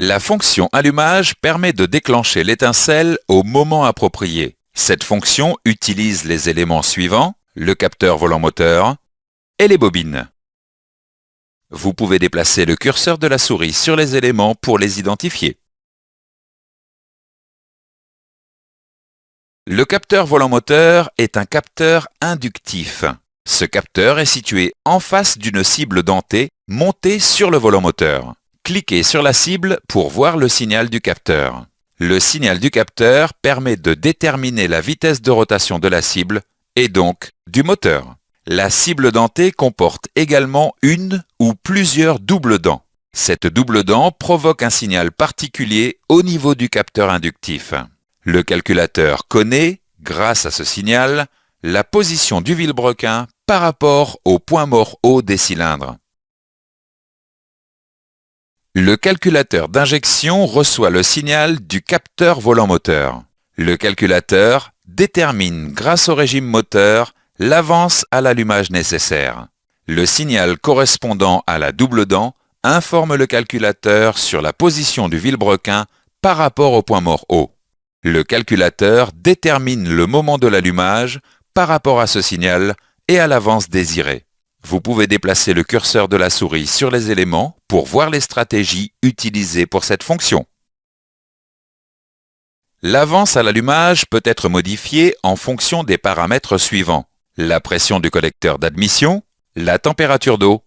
La fonction allumage permet de déclencher l'étincelle au moment approprié. Cette fonction utilise les éléments suivants, le capteur volant moteur et les bobines. Vous pouvez déplacer le curseur de la souris sur les éléments pour les identifier. Le capteur volant moteur est un capteur inductif. Ce capteur est situé en face d'une cible dentée montée sur le volant moteur. Cliquez sur la cible pour voir le signal du capteur. Le signal du capteur permet de déterminer la vitesse de rotation de la cible et donc du moteur. La cible dentée comporte également une ou plusieurs doubles dents. Cette double dent provoque un signal particulier au niveau du capteur inductif. Le calculateur connaît, grâce à ce signal, la position du vilebrequin par rapport au point mort haut des cylindres. Le calculateur d'injection reçoit le signal du capteur volant moteur. Le calculateur détermine, grâce au régime moteur, l'avance à l'allumage nécessaire. Le signal correspondant à la double dent informe le calculateur sur la position du vilebrequin par rapport au point mort haut. Le calculateur détermine le moment de l'allumage par rapport à ce signal et à l'avance désirée. Vous pouvez déplacer le curseur de la souris sur les éléments pour voir les stratégies utilisées pour cette fonction. L'avance à l'allumage peut être modifiée en fonction des paramètres suivants: la pression du collecteur d'admission, la température d'eau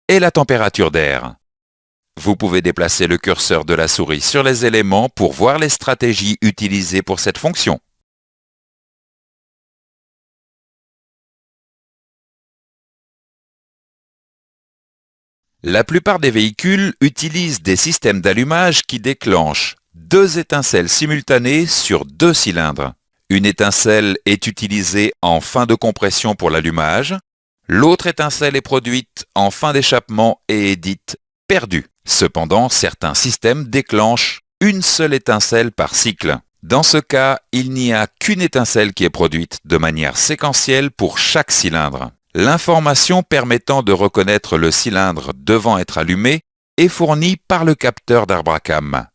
et la température d'air. Vous pouvez déplacer le curseur de la souris sur les éléments pour voir les stratégies utilisées pour cette fonction. La plupart des véhicules utilisent des systèmes d'allumage qui déclenchent deux étincelles simultanées sur deux cylindres. Une étincelle est utilisée en fin de compression pour l'allumage, l'autre étincelle est produite en fin d'échappement et est dite perdue. Cependant, certains systèmes déclenchent une seule étincelle par cycle. Dans ce cas, il n'y a qu'une étincelle qui est produite de manière séquentielle pour chaque cylindre. L'information permettant de reconnaître le cylindre devant être allumé est fournie par le capteur d'Arbracam.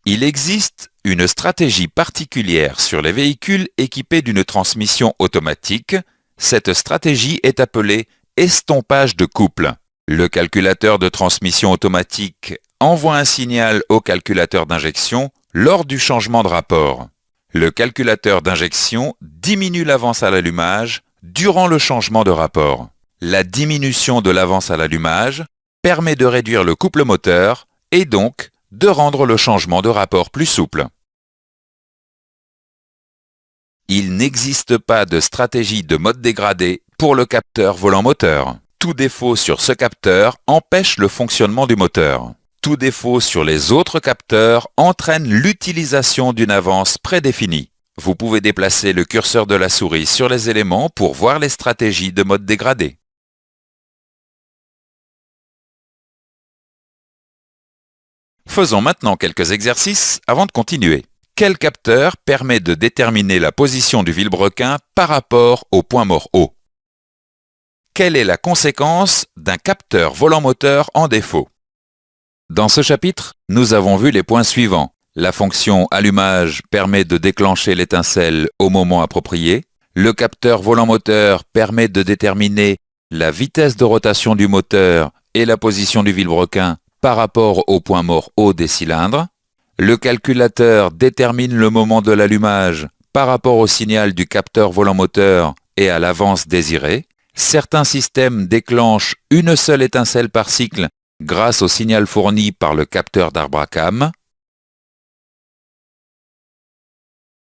Il existe une stratégie particulière sur les véhicules équipés d'une transmission automatique. Cette stratégie est appelée estompage de couple. Le calculateur de transmission automatique envoie un signal au calculateur d'injection lors du changement de rapport. Le calculateur d'injection diminue l'avance à l'allumage durant le changement de rapport. La diminution de l'avance à l'allumage permet de réduire le couple moteur et donc de rendre le changement de rapport plus souple. Il n'existe pas de stratégie de mode dégradé pour le capteur volant moteur. Tout défaut sur ce capteur empêche le fonctionnement du moteur. Tout défaut sur les autres capteurs entraîne l'utilisation d'une avance prédéfinie. Vous pouvez déplacer le curseur de la souris sur les éléments pour voir les stratégies de mode dégradé. Faisons maintenant quelques exercices avant de continuer. Quel capteur permet de déterminer la position du vilebrequin par rapport au point mort haut? Quelle est la conséquence d'un capteur volant moteur en défaut? Dans ce chapitre, nous avons vu les points suivants. La fonction allumage permet de déclencher l'étincelle au moment approprié. Le capteur volant moteur permet de déterminer la vitesse de rotation du moteur et la position du vilebrequin par rapport au point mort haut des cylindres. Le calculateur détermine le moment de l'allumage par rapport au signal du capteur volant moteur et à l'avance désirée. Certains systèmes déclenchent une seule étincelle par cycle grâce au signal fourni par le capteur d'Arbracam.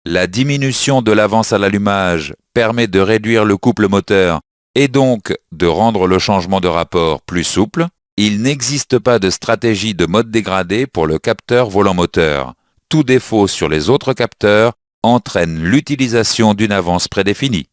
La diminution de l'avance à l'allumage permet de réduire le couple moteur et donc de rendre le changement de rapport plus souple. Il n'existe pas de stratégie de mode dégradé pour le capteur volant moteur. Tout défaut sur les autres capteurs entraîne l'utilisation d'une avance prédéfinie.